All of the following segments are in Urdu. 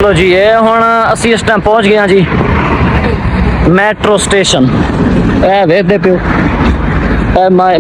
ਚਲੋ ਜੀ ਇਹ ਹੁਣ ਅਸੀਂ ਇਸ ਟਾਈਮ ਪਹੁੰਚ ਗਏ ਹਾਂ ਜੀ ਮੈਟਰੋ ਸਟੇਸ਼ਨ। ਇਹ ਵੇਖਦੇ ਪਿਓ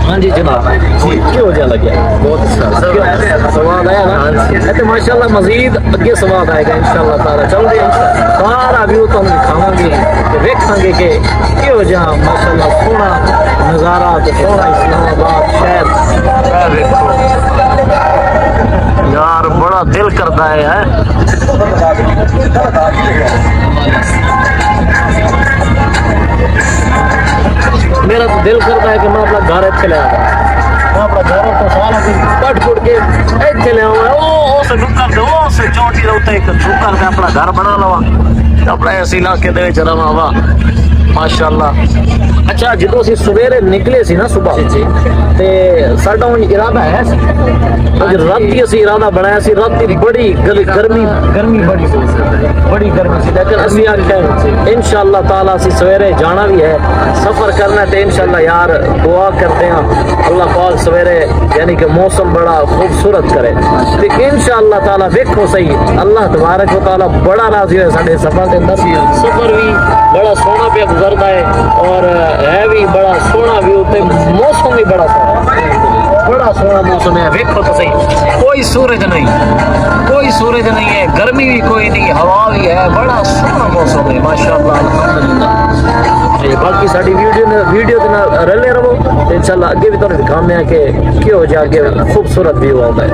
ہاں جی جناب کیوں جا لگیا بہت اچھا سواد آیا نا تو ماشاء اللہ مزید اگے سواد آئے گا ان شاء اللہ تعالیٰ چل رہے ہیں سارا ویو تو ہم دکھاؤں گے دیکھاں گے کہ کیوں جا ماشاء اللہ سونا نظارہ تو سونا اسلام آباد شہر یار بڑا دل کرتا ہے میرا تو دل کرتا ہے کہ میں اپنا گھر اتنے لے آتا میں اپنا گھر تو سارا دن کٹ کٹ کے اتنے لے آؤں سے ڈکر دے سے چوٹی روتے ایک ڈکر کے اپنا گھر بنا لوا اپنا اس علاقے دے چلا وا ماشاء اللہ اچھا جدو اسی سویرے نکلے سی نا صبح تے ساڈا ہن ارادہ ہے راتی اسی ارادہ بنایا سی راتی بڑی گرمی بڑی گرمی سی لیکن اسی آخیا انشاءاللہ تعالی اسی سویرے جانا بھی ہے سفر کرنا تے انشاءاللہ یار دعا کرتے ہیں اللہ پاک سویرے یعنی کہ موسم بڑا خوبصورت کرے تے انشاءاللہ تعالی ویکھو صحیح اللہ تبارک و تعالی بڑا راضی ہوئے ساڈے سفر دے اندر سفر بھی بڑا سونا پہ گزرتا ہے اور ہے بھی بڑا سونا بھی ہوتے موسم بھی بڑا سونا موسم ہے ویکھو تو صحیح کوئی سورج نہیں ہے گرمی بھی کوئی نہیں ہوا بھی ہے بڑا سونا موسم ہے ماشاءاللہ الحمدللہ باقی ساری ویڈیو رلے رہو انشاءاللہ اگے بھی تمہیں دکھانے ہیں کہ کیوں جا کے خوبصورت ویو آتا ہے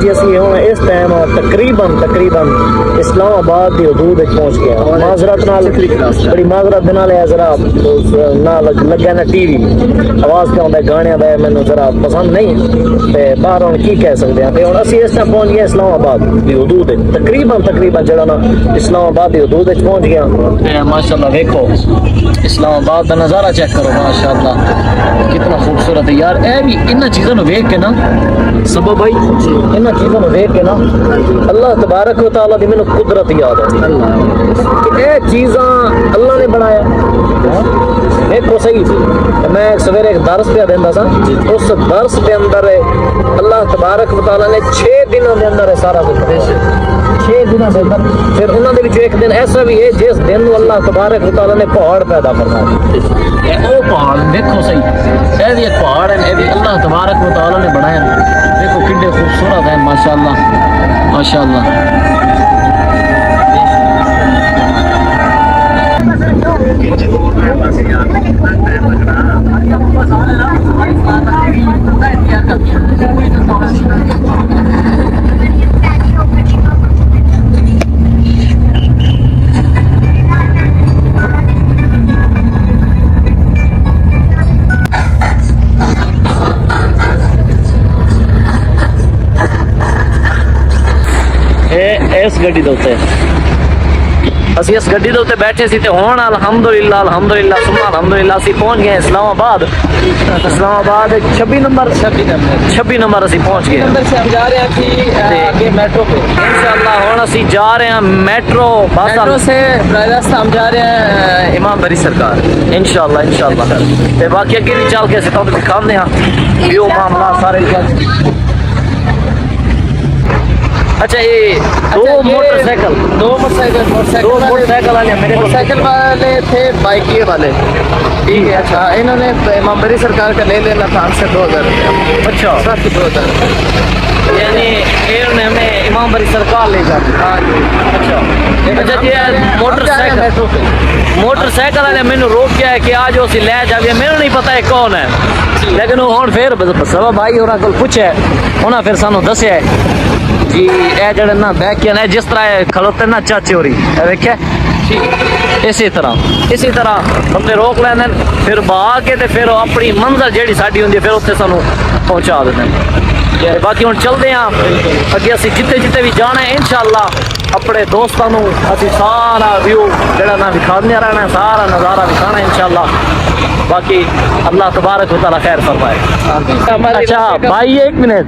جی اسی ہوں اس ٹائم تقریباً اسلام آباد کی حدود پہنچ گیا معذرت نال بڑی معذرت نال ہے ذرا نہ لگا نا ٹی وی آواز کیا ہوتا ہے گانے کا مینو ذرا پسند نہیں تے باہر ہوں کی کہہ سکتے ہیں ہوں اسی اس ٹائم پہنچ گیا اسلام آباد کی حدود تقریباً جڑا نا اسلام آباد کی حدود پہنچ گیا ماشاء اللہ ویکھو اسلام آباد کا نظارہ چیک کرو ماشاء اللہ کتنا خوبصورت ہے یار اے بھی ان چیزوں ویکھ کے نا سبب بھائی ان چیزوں ویکھ کے نا اللہ تبارک و تعالیٰ دی مینوں قدرت یاد ہے کہ اے چیزاں اللہ نے بنایا دیکھو صحیح میں سویرے ایک درس پہ دیندا سا اس درس دے اندر اللہ تبارک و تعالیٰ نے 6 دنوں دے اندر سارا کچھ 6 دنوں دے اندر پھر انہاں دے وچ ایک دن ایسا بھی ہے جس دن اللہ تبارک و تعالیٰ نے پہاڑ پیدا کرنا ہے او پہاڑ دیکھو صحیح اے بھی ایک پہاڑ ہے اے بھی اللہ تبارک و تعالیٰ نے بنایا دیکھو کتنے خوبصورت ہے ماشاءاللہ اس گڈی دے اوتے اسی اس گڈی دے اوتے بیٹھے سی تے ہن الحمدللہ ثم الحمدللہ اسی پہنچ گئے اسلام آباد 26 نمبر اسی پہنچ گئے نمبر سے ہم جا رہے ہیں کہ آگے میٹرو پہ انشاءاللہ ہن اسی جا رہے ہیں میٹرو سے راجستھان ہم جا رہے ہیں امام بری سرکار انشاءاللہ تے باقی اگے بھی چل کے اسی تانوں دکھاندے ہاں ویو معاملات سارے اچھا یہ دو موٹر سائیکل والے تھے بائکی والے ٹھیک ہے اچھا انہوں نے امام بری سرکار کا لے لینا تھا ہم سے 2000 روپیہ اچھا 2000 یعنی انہوں نے ہمیں امام بری سرکار لے جاتی ہاں جی اچھا جی موٹر سائیکل والے مینوں روک کے ہے کہ آج اسی لے جاویے مینوں نہیں پتا ہے کون ہے لیکن وہ ہن پھر سبب بھائی ہوراں کول پوچھیا انہاں پھر سانوں دسیا جی اے جڑے نا بیک کیا نا جس طرح کھلوتے نا چاچے ہوری ویکھیا اسی طرح بندے روک لیندے پھر بہا کے تے پھر اپنی منزل جیڑی ساڈی ہوندی ہے پھر اوتھے سانوں پہنچا دیندے باقی ہن چلدے ہاں اگے اسی جتے بھی جانا ہے انشاءاللہ اپنے دوستوں اسی سارا ویو جڑا نا دکھانے رہنا ہے سارا نظارہ دکھانا ہے انشاءاللہ باقی اللہ تبارک و تعالیٰ خیر فرمائے اچھا بھائی 1 منٹ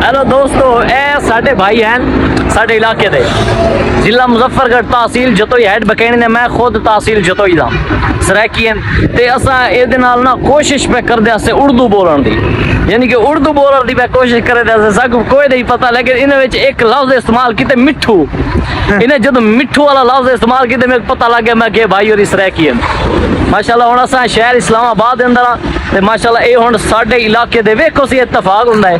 ہیلو دوستو اے ساڈے بھائی ہیں ਸਾਡੇ ਇਲਾਕੇ ਦੇ ਜ਼ਿਲ੍ਹਾ ਮੁਜ਼ੱਫਰਗੜ੍ਹ ਤਹਿਸੀਲ ਜਤੋਈ ਹੈਡ ਬਕੈਣੀ ਨੇ ਮੈਂ ਖੁਦ ਤਹਿਸੀਲ ਜਤੋਈ ਦਾ ਸਰਾਕੀਨ ਤੇ ਅਸਾਂ ਇਹਦੇ ਨਾਲ ਨਾ ਕੋਸ਼ਿਸ਼ ਪੇ ਕਰਦੇ ਆਸੇ ਉਰਦੂ ਬੋਲਣ ਦੀ ਯਾਨੀ ਕਿ ਉਰਦੂ ਬੋਲਣ ਦੀ ਮੈਂ ਕੋਸ਼ਿਸ਼ ਕਰਦੇ ਆਸੇ ਸਭ ਕੋਈ ਨਹੀਂ ਪਤਾ ਲੇਕਿਨ ਇਹਨਾਂ ਵਿੱਚ ਇੱਕ ਲਫ਼ਜ਼ ਇਸਤੇਮਾਲ ਕੀਤੇ ਮਿੱਠੂ ਇਹਨੇ ਜਦੋਂ ਮਿੱਠੂ ਵਾਲਾ ਲਫ਼ਜ਼ ਇਸਤੇਮਾਲ ਕੀਤੇ ਮੈਨੂੰ ਪਤਾ ਲੱਗ ਗਿਆ ਮੈਂ ਕਿ ਭਾਈ ਹੋਰੀ ਸਰਾਕੀਨ ਮਾਸ਼ਾਅੱਲਾ ਹੁਣ ਅਸਾਂ ਸ਼ਹਿਰ ਇਸਲਾਮਾਬਾਦ ਦੇ ਅੰਦਰ ਤੇ ਮਾਸ਼ਾਅੱਲਾ ਇਹ ਹੁਣ ਸਾਡੇ ਇਲਾਕੇ ਦੇ ਵੇਖੋ ਸੀ ਇਤਫਾਕ ਹੁੰਦਾ ਹੈ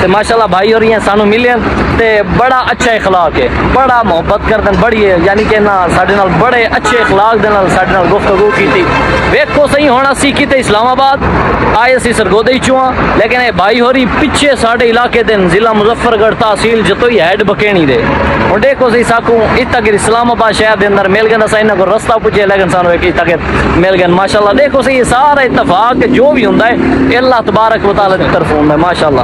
ਤੇ ਮਾਸ਼ਾਅੱਲਾ ਭਾਈ ਹੋਰੀ ਸਾਨੂੰ ਮਿਲੇ ਤੇ ਬੜਾ ਅੱਛਾ اخلاق ਹੈ ਬੜਾ ਮੁਹੱਬਤ ਕਰਦੇ ਬੜੀ ਹੈ ਯਾਨੀ ਕਿ ਨਾ ਸਾਡੇ ਨਾਲ ਬੜੇ ਅੱਛੇ اخلاق ਦੇ ਨਾਲ ਸਾਡੇ ਨਾਲ ਗੁਫ਼ਤਗੂ ਕੀਤੀ ਵੇਖੋ ਸਹੀ ਹੁਣ ਅਸੀਂ ਕਿਤੇ ਇਸਲਾਮਾਬਾਦ ਆਏ ਸੀ ਸਰਗੋਦੇ ਚੋਂ ਲੇਕਿਨ ਇਹ ਭਾਈ ਹੋਰੀ ਪਿੱਛੇ ਸਾਡੇ ਇਲਾਕੇ ਦੇ ਜ਼ਿਲ੍ਹਾ ਮੁਜ਼ੱਫਰਗੜ੍ਹ ਤਹਿਸੀਲ ਜਤੋਈ ਹੈਡ ਬਕੇਣੀ ਦੇ ਹੁਣ ਦੇਖੋ ਸਹੀ ਸਾਕੂ ਇੱਥੇ ਕਿ ਇਸਲਾਮਾਬਾਦ ਸ਼ਹਿਰ ਦੇ ਅੰਦਰ ਮਿਲ ਗਿਆ ਸਾਈਨਾ ਕੋ ਰਸਤਾ ਪੁੱਛੇ ਲੇਕਿਨ ਸਾਨੂੰ ਇੱਕ ਇੱਥੇ ਮਿਲ ਗਿਆ ਮਾਸ਼ਾਅੱਲਾ ਦੇਖੋ ਸਹੀ ਸਾਰਾ ਇਤਫਾਕ ਜੋ ਵੀ ਹੁੰਦਾ ہے اللہ تبارک و تعالی کی طرف ہے ماشاءاللہ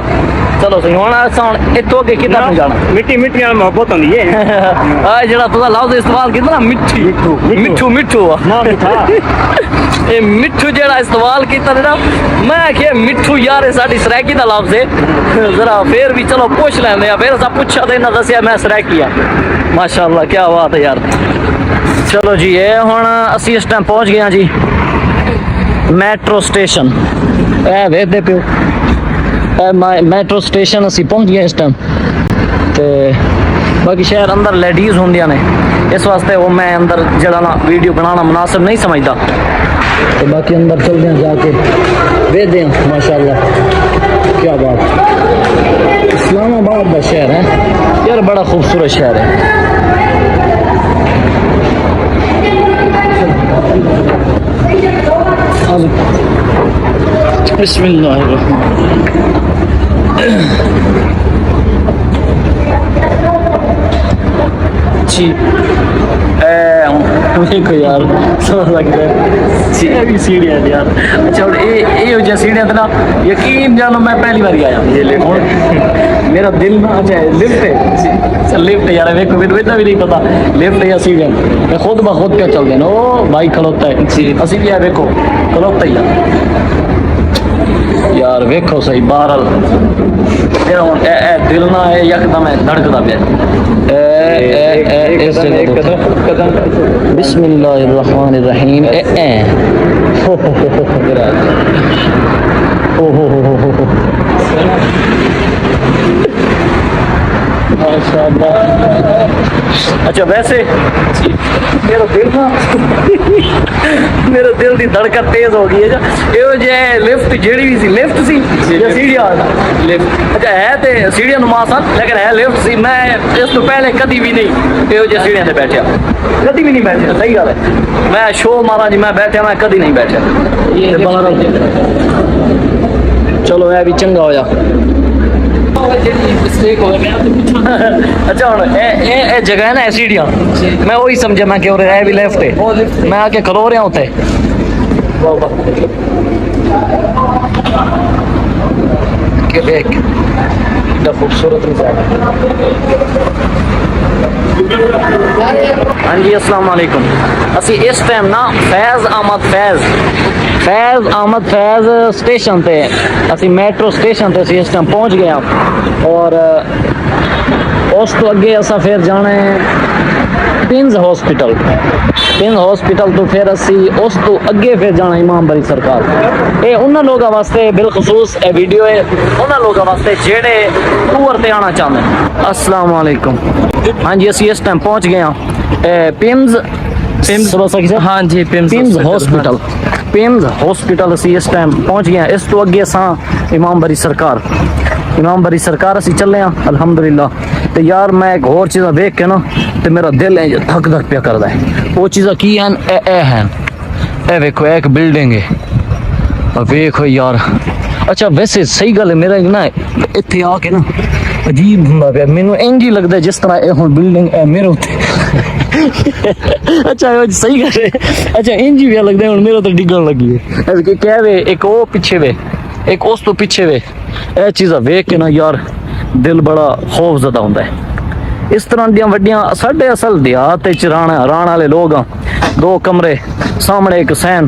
چلو صحیح ہونا سن اتو کے کدھر نہیں جانا مٹی مٹی نال محبت ہوندی ہے آ جڑا تو لفظ استعمال کیتا نا مٹھی مٹھو مٹھو اے مٹھو جڑا استعمال کیتا نا میں کہ مٹھو یار ساڈی سرائکی دا لفظ ہے ذرا پھر بھی چلو پوچھ لیندے ہیں پھر سب پوچھا تے نہ دسیا میں سرائکی ہاں ماشاءاللہ کیا بات ہے یار چلو جی اے ہن اسی اس ٹائم پہنچ گئے ہاں جی میٹرو سٹیشن اے ویکھدے پیو اے میٹرو سٹیشن اسی پہنچ گئے اس ٹائم تے باقی شہر اندر لیڈیز ہوندیاں نے اس واسطے وہ میں اندر جڑا نا ویڈیو بنانا مناسب نہیں سمجھدا تو باقی اندر چلتے ہیں جا کے ویکھدے ہیں ماشاءاللہ کیا بات اسلام آباد دا شہر ہے یار بڑا خوبصورت شہر ہے بسم اللہ الرحمن جی دیکھو یار سمجھ لگ رہا ہے جی یہ بھی سیڑھیاں یار اچھا اور یہ ہو جائے سیڑھیاں نا یقین جانو میں پہلی بار آیا یہ لفٹ میرا دل نا اچھا لفٹ ہے لفٹ یار دیکھو میرے اتنا بھی نہیں پتا لفٹ یا سیڑھیاں میں خود بخود پہ چل دینا او بھائی کھلوتا ہے جی اسی بھی ہے دیکھو کھلوتا ہی یار ویکھو صحیح بہرحال میرا ہوں اے دل نہ ہے یکدم ہے دھڑکدا پیا بسم اللہ الرحمن الرحیم اچھا ویسے میرا دل نا میرا دل دی دھڑکن تیز ہو گئی ہے یہ جو لفٹ جیڑی بھی سی لفٹ سی یا سیڑھیاں لفٹ اچھا ہے تے سیڑھیاں نما سن لیکن ہے لفٹ سی میں اس تو پہلے کدی بھی نہیں یہ جو سیڑھیاں تے بیٹھیا کدی بھی نہیں بیٹھیا صحیح گل ہے میں شو مارا جی میں بیٹھیا میں کدی نہیں بیٹھیا چلو یہ بھی چنگا ہویا اچھا ہوں یہ جگہ ہے نا سیڑھیاں میں وہی سمجھا میں کہ ہے بھی لیفٹ ہے میں آ کے کھلو رہا ہوں تے خوبصورت ہاں جی السلام علیکم اسی اس ٹائم نا فیض احمد فیض سٹیشن تے اسی میٹرو سٹیشن تے اسی اس ٹائم پہنچ گئے ہیں اور اس تو اگے اسا پھر جانا ہے پنز ہاسپٹل تو پھر اسی اس تو اگے پھر جانا امام بری سرکار اے انہاں لوگاں واسطے بالخصوص اے ویڈیو ہے انہاں لوگاں واسطے جڑے ٹور تے آنا چاہندے ہیں السلام علیکم ہاں جی اسی اس ٹائم پہنچ گئے ہیں پمز ہاں جی پمز ہاسپٹل اسی اس ٹائم پہنچ گئے ہیں اس تو اگے اساں امام بری سرکار اسی چلے ہیں الحمدللہ تے یار میں ایک اور چیزاں دیکھ کے نا تے میرا دل ہے دھک دھک پیا کردا ہے وہ چیزاں کی ہیں اے ویکھو ایک بلڈنگ ہے اور ویکھو یار اچھا ویسے صحیح گل ہے میرا نا ایتھے آ کے نا عجیب ہوندا پیا مینوں انج ہی لگدا جس طرح اے ہن بلڈنگ اے میرے اوتے اچھا صحیح گل ہے اچھا انج ہی لگدا ہے ہن میرے تے ڈگن لگی ہے کہ کہہ وے ایک او پیچھے وے ایک اس تو پیچھے وے اے چیزاں ویکھ کے نا یار دل بڑا خوف زدہ ہوندا ہے اس طرح دیاں وڈیاں ساڈے اصل دیہات وچ ران والے لوگ ہاں 2 کمرے سامنے ایک سین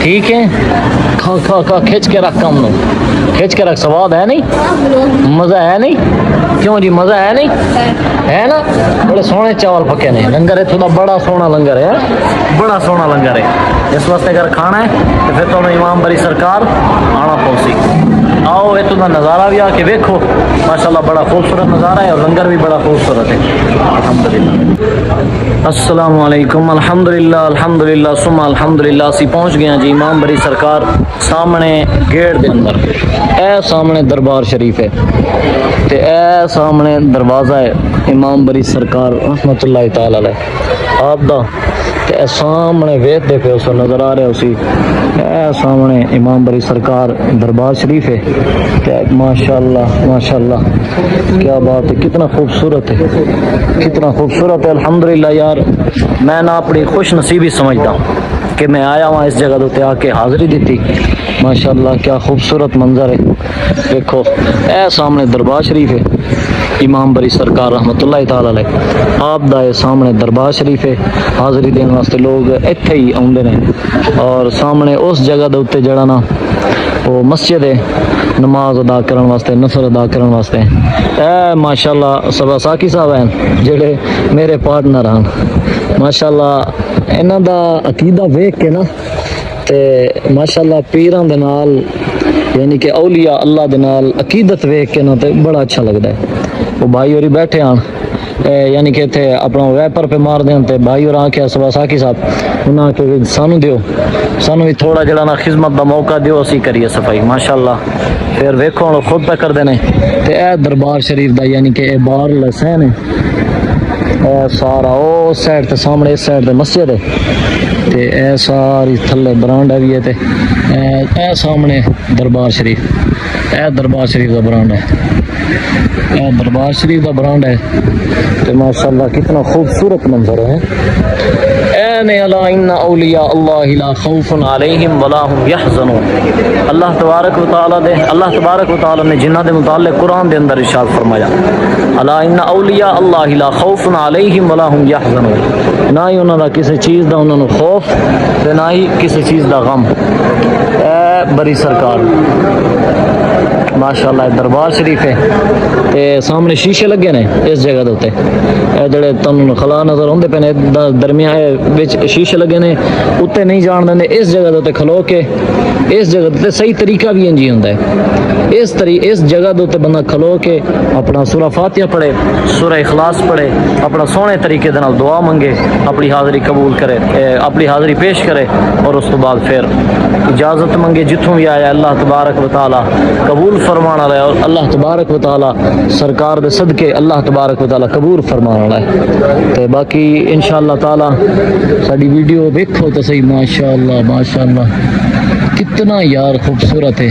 ٹھیک ہے کھا کھا کھا کھچ کے رکھ کم نو کھچ کے رکھ سواد ہے نہیں مزہ ہے نہیں کیوں جی مزہ ہے نہیں ہے نا بڑے سونے چاول پکے نے لنگر اتوں کا بڑا سونا لنگر ہے بڑا سونا لنگر ہے اس واسطے اگر کھانا ہے تو پھر تمہیں امام بری سرکار آنا پوسی آؤ اتوں کا نظارہ بھی آ کے ویکھو ماشاءاللہ بڑا خوبصورت نظارہ ہے اور لنگر بھی بڑا خوبصورت ہے الحمدللہ السلام علیکم الحمدللہ ثم الحمدللہ اسی پہنچ گئے ہیں جی امام بری سرکار سامنے گیٹ دے اندر اے سامنے دربار شریف ہے تے اے سامنے دروازہ ہے امام بری سرکار رحمت اللہ تعالی علیہ آپ دا تے اے سامنے ویت دے پہ اسے نظر آ رہے اسی اے سامنے امام بری سرکار دربار شریف ہے تے ماشاءاللہ کیا بات ہے کتنا خوبصورت ہے کتنا خوبصورت ہے الحمدللہ یار میں نہ اپنی خوش نصیبی سمجھتا ہوں کہ میں آیا ہوں اس جگہ دوتے آ کے حاضری دیتی ماشاءاللہ کیا خوبصورت منظر ہے دیکھو اے سامنے دربار شریف ہے امام بری سرکار رحمت اللہ تعالی علیہ آپ دا سامنے دربار شریف ہے حاضری دین واسطے لوگ اتھے ہی آندے نے اور سامنے اس جگہ دے اوتے جڑا نا وہ مسجد ہے نماز ادا کرن واسطے نفل ادا کرن واسطے اے ماشاءاللہ سبا ساکی صاحب ہیں جڑے میرے پارٹنر ہیں ماشاءاللہ انہاں دا عقیدہ ویکھ کے نا تے ماشاءاللہ پیران دے نال یعنی کہ اولیاء اللہ دے نال عقیدت ویکھ کے نا تے بڑا اچھا لگدا ہے وہ بھائی ہوری بیٹھے ہیں یعنی کہ اتنے اپنا ویپر پہ مار دیں تے بھائی اور آکھیا صبح ساکی صاحب انہاں کہ سانو دیو سانو بھی تھوڑا جڑا نا خدمت دا موقع دیو اسی کریے صفائی ماشاءاللہ پھر ویکھو ہن خود پہ کر دینے تے اے دربار شریف دا یعنی کہ اے بار لسین ہے اے سارا او سائڈ تے سامنے اس سائڈ تے مسجد ہے تے اے ساری تھلے برانڈا بھی ہے تے اے سامنے دربار شریف اے دربار شریف دا برانڈ ہے اے دربار شریف دا برانڈ ہے تے ماشاءاللہ کتنا خوبصورت منظر ہے الا ان اولیاء اللہ لا خوف علیہم ولا هم يحزنون اللہ تبارک و تعالی دے اللہ تبارک و تعالی نے جنہاں دے متعلق قرآن دے اندر ارشاد فرمایا الا ان اولیاء اللہ لا خوف علیہم ولا هم يحزنون نہ ہی انہاں دا کسی چیز دا انہاں نو خوف تے نہ ہی کسی چیز دا غم اے بری سرکار ماشاءاللہ دربار شریف ہے تے سامنے شیشے لگے نے اس جگہ دے اوتے اے جڑے تن خلا نظر ہوندے پے نے درمیان وچ شیشے لگے نے اوتے نہیں جان دیندے اس جگہ دے اوتے کھلو کے اس جگہ تے صحیح طریقہ بھی انجی ہوندا ہے اس جگہ دے اوتے بندہ کھلو کے اپنا سورہ فاتحہ پڑھے سورہ اخلاص پڑھے اپنا سونے طریقے دے نال دعا منگے اپنی حاضری قبول کرے اپنی حاضری پیش کرے اور اس تو بعد پھر اجازت منگے جتھوں بھی آیا اللہ تبارک و تعالی قبول فرمان والا ہے اور اللہ تبارک و تعالی سرکار دے صدقے اللہ تبارک و تعالی قبول فرمان والا ہے تے باقی انشاءاللہ تعالی ساری ویڈیو دیکھو تو صحیح ماشاءاللہ کتنا یار خوبصورت ہے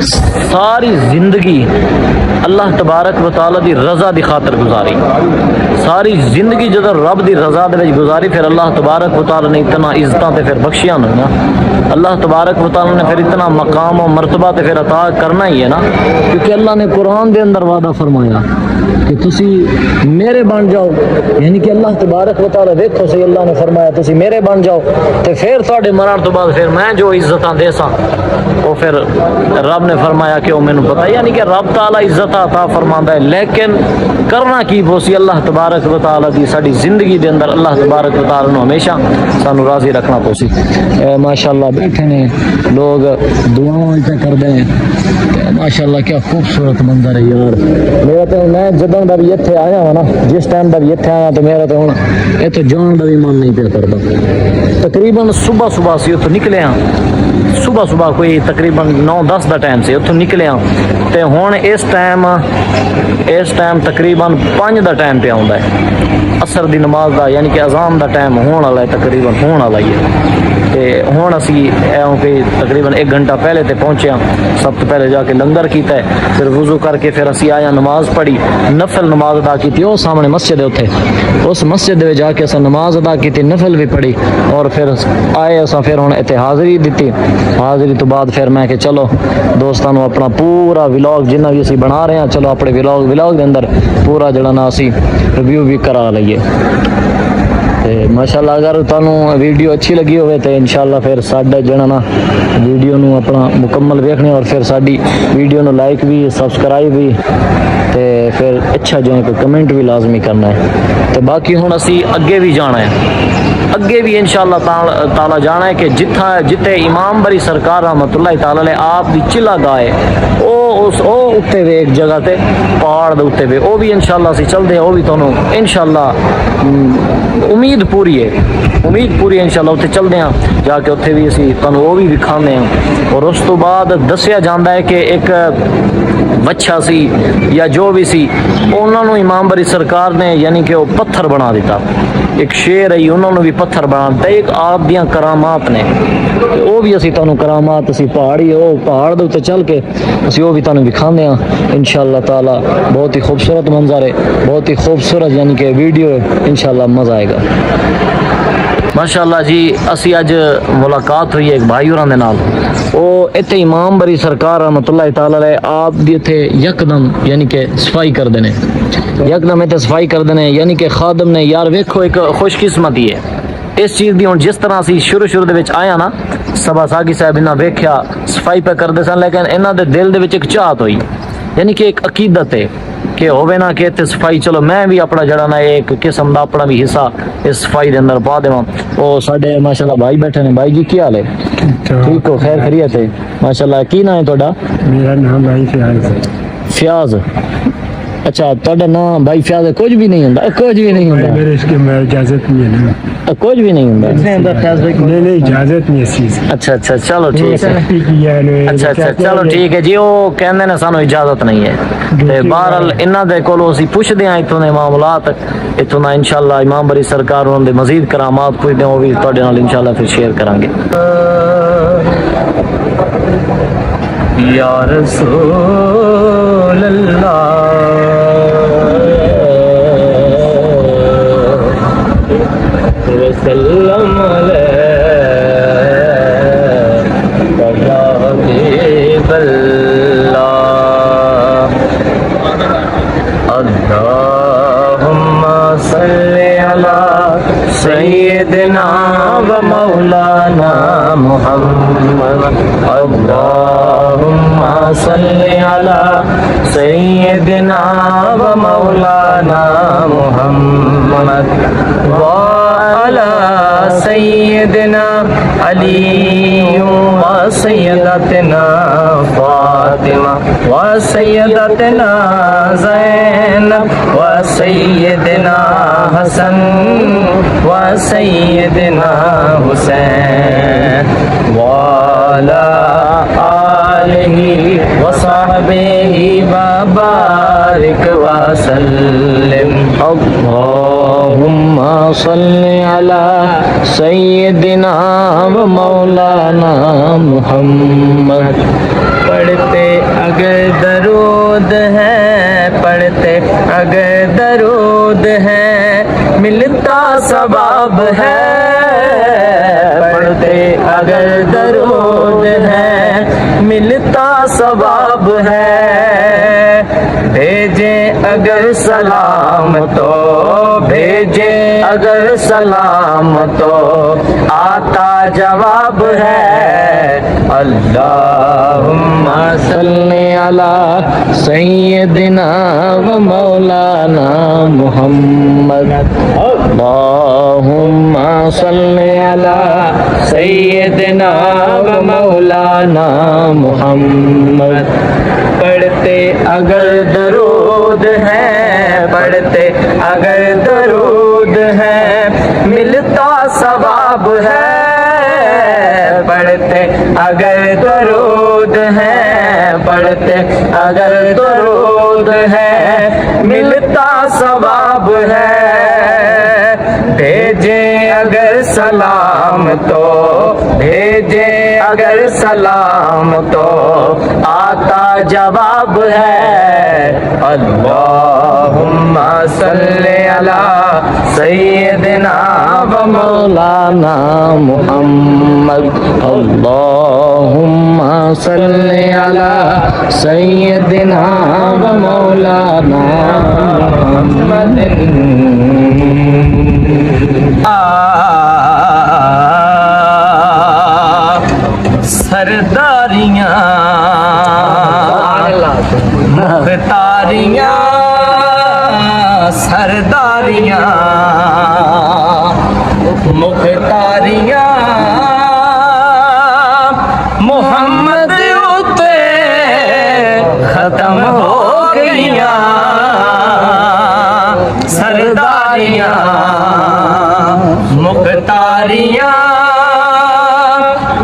ساری زندگی اللہ تبارک و تعالی دی رضا دی خاطر گزاری ساری زندگی جدو رب دی رضا دے وچ گزاری پھر اللہ تبارک و تعالی نے اتنا عزتاں تے پھر بخشیاں نا اللہ تبارک و تعالی نے پھر اتنا مقام و مرتبہ تے پھر عطا کرنا ہی ہے نا کیونکہ اللہ نے قرآن دے اندر وعدہ فرمایا کہ تسی میرے بن جاؤ یعنی کہ اللہ تبارک و تعالی دیکھو صحیح اللہ نے فرمایا تسی میرے بن جاؤ تے پھر تواڈے مرن تو بعد پھر میں جو عزتاں دے ساں وہ پھر رب نے فرمایا کہ وہ مینوں پتہ یعنی کہ رب تعالی عزت عطا فرماندا ہے لیکن کرنا کی پوسی اللہ تبارک و تعالی دی ساری زندگی دے اندر اللہ تبارک و تعالی نو ہمیشہ سانو راضی رکھنا پوسی ماشاءاللہ بیٹھے نے لوگ دعاواں تے کردے ہیں ماشاءاللہ کیا خوبصورت منظر ہے یار میرا تو میں جدوں دا بھی ایتھے آیا ہوں نا جس ٹائم دا بھی ایتھے آیا تو میرا تو ہن ایتھے جان دا بھی من نہیں پیا کردا تقریباً صبح سی اتھوں نکلے ہاں صبح کوئی تقریباً 9-10 دا ٹائم سے اتھوں نکلے ہاں تے ہن اس ٹائم تقریباً 5 دا ٹائم پہ آوندا ہے عصر دی نماز دا یعنی کہ اذان دا ٹائم ہون والا ہے تقریباً ہون والا ہی ہے تے ہن اسی کہ تقریباً 1 گھنٹہ پہلے تے پہنچے ہاں سب تو پہلے جا کے لنگر کیتا ہے پھر وضو کر کے پھر اسی آیا نماز پڑھی نفل نماز ادا کی وہ سامنے مسجد ہے اتھے اس مسجد دے جا کے اساں نماز ادا کی نفل بھی پڑھی اور پھر آئے اساں پھر ہن ایتھے حاضری دتی حاضری تو بعد پھر میں کہ چلو دوستانو اپنا پورا ولاگ جنہ بھی اسی بنا رہے ہیں چلو اپنے ولاگ دے اندر پورا جڑا نا اسی ریویو بھی کرا لئیے تے ਮਾਸ਼ਾਅੱਲਾ ਅਗਰ ਤੁਹਾਨੂੰ ਵੀਡੀਓ ਅੱਛੀ ਲੱਗੀ ਹੋਵੇ ਤੇ ਇਨਸ਼ਾਅੱਲਾ ਫਿਰ ਸਾਡਾ ਜਿਹੜਾ ਨਾ ਵੀਡੀਓ ਨੂੰ ਆਪਣਾ ਮੁਕੰਮਲ ਵੇਖਣਾ ਔਰ ਫਿਰ ਸਾਡੀ ਵੀਡੀਓ ਨੂੰ ਲਾਈਕ ਵੀ ਸਬਸਕ੍ਰਾਈਬ ਵੀ ਤੇ ਫਿਰ ਅੱਛਾ ਜਿਹਾ ਕੋਈ ਕਮੈਂਟ ਵੀ ਲਾਜ਼ਮੀ ਕਰਨਾ ਹੈ ਤੇ ਬਾਕੀ ਹੁਣ ਅਸੀਂ ਅੱਗੇ ਵੀ ਜਾਣਾ ਹੈ ਅੱਗੇ بھی انشاءاللہ تعالی جانا ہے کہ جتے امام بری سرکار رحمت اللہ تعالی علیہ آپ دی چلا گائے او اتے وے ایک جگہ تے پہاڑ دے اتے وے او بھی انشاءاللہ اسی چل دے او بھی تانوں انشاءاللہ امید پوری ہے انشاءاللہ اتے چل دے ہاں جا کے اتے بھی اسی تانوں او بھی دکھانے ہیں اور اس تو بعد دسیا جاندا ہے کہ ایک وچھا سی یا جو بھی سی انہوں نے امام بری سرکار نے یعنی کہ وہ پتھر بنا دیتا ایک شیر ہے انہوں نے بھی پتھر بنا دیتا ایک آپ دیاں کرامات نے وہ بھی اسی تانوں کرامات اسی پہاڑی وہ پہاڑ دے تے چل کے اسی وہ بھی تانوں دکھانے ہیں انشاءاللہ تعالی بہت ہی خوبصورت منظر ہے بہت ہی خوبصورت یعنی کہ ویڈیو ہے انشاءاللہ مزہ آئے گا ماشاءاللہ جی اسی اج ملاقات ہوئی ہے ایک بھائی ہوراں دے نال او ایتھے امام بری سرکار رحمت اللہ تعالی علیہ آپ دی ایتھے یکدم یعنی کہ صفائی کر دینے یکدم ایتھے صفائی کر دینے یعنی کہ خادم نے یار ویکھو ایک خوش قسمتی ہے اس چیز دی ہن جس طرح اسی شروع دے وچ آیا نا سبا ساگی صاحب انہاں ویکھیا صفائی پہ کردے سن لیکن انہاں دے دل دے وچ ایک چاہت ہوئی یعنی کہ ایک عقیدت ہے کہ ہوے نا کہ تے صفائی چلو میں بھی اپنا جڑا نا ایک قسم دا اپنا بھی حصہ اس صفائی دے اندر پا دیواں او ساڈے ماشاءاللہ بھائی بیٹھے نے بھائی جی کی حال ہے ٹھیک ہو خیر خیریت ہے ماشاءاللہ کی نام ہے تہاڈا میرا نام بھائی فیاض ہے فیاض اچھا تہاڈا نام بھائی فیاض ہے کچھ بھی نہیں ہوندا کچھ بھی نہیں ہوندا میرے اس کے میں اجازت نہیں ہے نا کچھ بھی نہیں ہوندا نہیں اجازت نہیں اس چیز اچھا چلو ٹھیک ہے اچھا چلو ٹھیک ہے جی وہ کہندے نے سانو اجازت نہیں ہے تے بہرحال انہاں دے کولوں اسی پوچھدے ہاں ایتھوں دے معاملات ایتھوں دا انشاءاللہ امام بری سرکار انہاں دے مزید کرامات پوچھدے ہاں وہ بھی تہاڈے نال انشاءاللہ پھر شیئر کران گے یا رسول اللہ وسلم علیہ یا حبیب اللہ اللہم صلی علی سیدنا و مولانا محمد اللہم صلی علی سیدنا و مولانا محمد وعلى سيدنا علي وسيدتنا فاطمة وسيدتنا زينب وسيدنا حسن وسيدنا حسين وعلى آله وصحبه وبارك وسلم اللهم صل على سيدنا ومولانا محمد پڑھتے اگر درود ہے پڑھتے اگر درود ہے ملتا ثواب ہے پڑھتے اگر درود ہے ملتا ثواب ہے بھیجے اگر سلام تو بھیجے اگر سلام تو آتا جواب ہے اللہم صلی علی سیدنا و مولانا محمد اللہم صلی علی سیدنا و مولانا محمد پڑھتے اگر درود ہے پڑھتے اگر درود ہے ملتا ثواب ہے پڑھتے اگر درود ہے پڑھتے اگر درود ہے ملتا ثواب ہے بھیجے اگر سلام تو بھیجے اگر سلام تو آتا جواب ہے اللہم صلی علی سیدنا و مولانا محمد اللہم صلی علی سیدنا و مولانا محمد سرداریاں مختاریاں سرداریاں مختاریاں محمد اتے ختم ہو گئیاں سرداریاں مختاریاں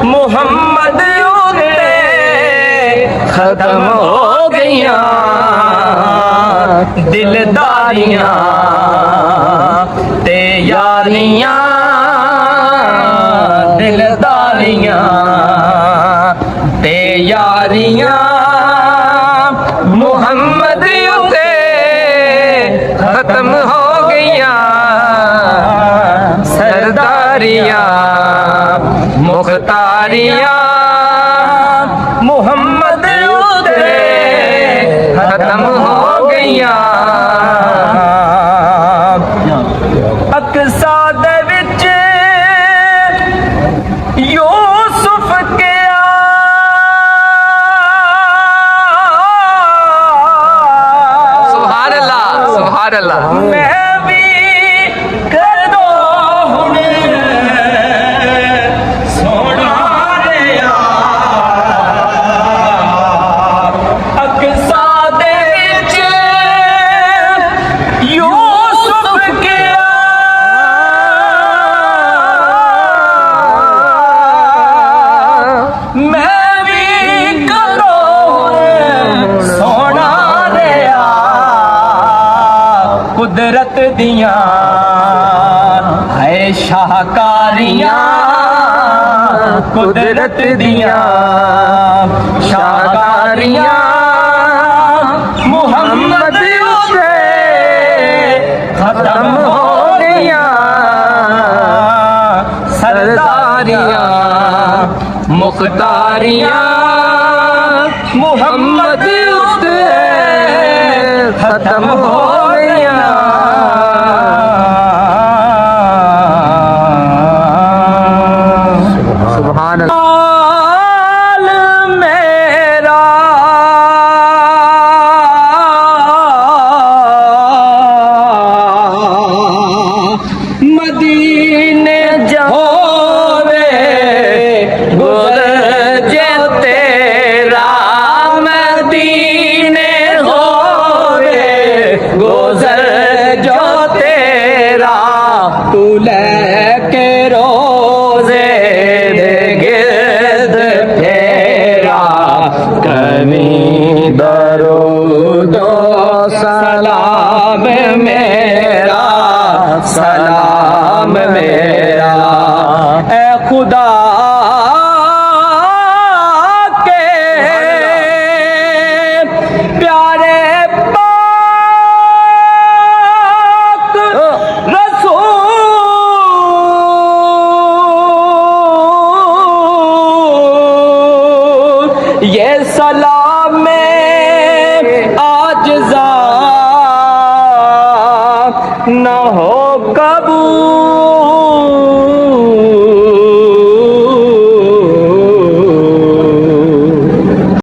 محمد اتے ختم ہو گئیاں دلداریاں تے یاریاں دلداریاں تے یاریاں محمد اتے ختم ہو گئیاں سرداریاں مختاریاں محمد اتے ختم ہو گئیاں اقصا دے وچ یوسف کیا سبحان اللہ سبحان اللہ میں بھی کر دو ہن سونا ریا اقصا دے وچ یوسف کیا میں بھی کرو سونا ریا قدرت دیاں ہے شاہکاریاں قدرت دیاں شاہکاریاں محمد اتے ختم ہو گئیاں سرداریاں مختاریاں محمد اتے ختم ہو گئیاں سبحان اللہ میرا مدینے ہوے گزر جے تیرا مدینے ہوے گزر جو تیرا تو لے کے روزے دے گرد پھیرا کبھی درود و سلام میرا سلام میرا اے خدا کے پیارے پاک رسول یہ سلام